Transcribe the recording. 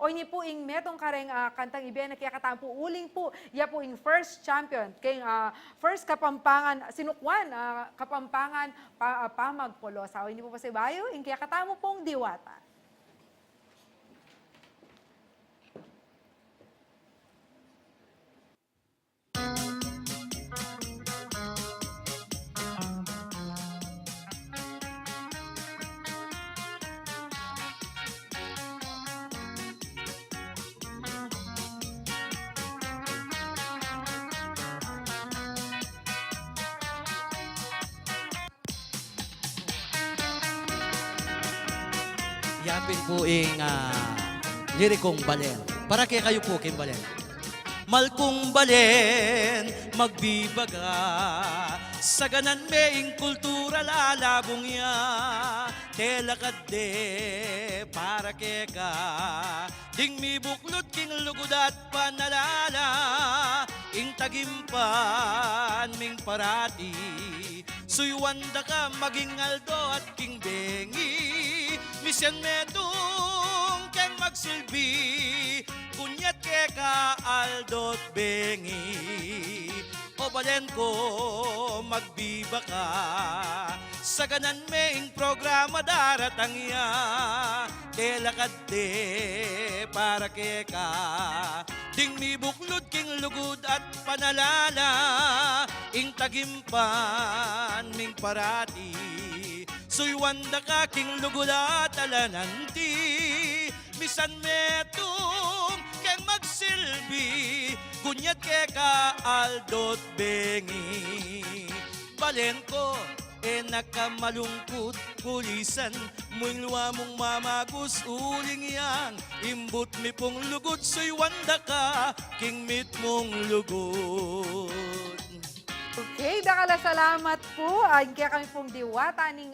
O ini po ing metong kareng kantang ibena kaya kataan po uling po, ya po ing first champion, kay first Kapampangan, sinukwan, Kapampangan Pamagpolosa. O ini po pa si Bayo, ing kaya kataan mo pong diwata. Yapin po ing lirikong balen. Para kaya kayo po king balen. Malkong balen, magbibaga, sa ganan meing kultura lalabong ya, telakad de, para keka, ding mi buklot king lugod at panalala, ing tagimpan ming parati, suywanda ka maging aldo at king bengi, misyan medong kang magsilbi, kunyat keka aldot bengi. O balen ko magbiba ka, sa ganan meing programa daratang ya, telakad de para keka, ding mi buklod king lugod at panalala, ing tagimpan ming parati, suywanda ka king lugod at alananti, misan metong keng magsilbi, kunyat keka aldot bengi. Balen ko, nakamalungkot kulisan, mo'y luwa mong mamagus uling yang, imbut mi pong lugod, so'y wanda ka, king mit mong lugod. Okay, dakala salamat po. Kaya kami pong diwata ning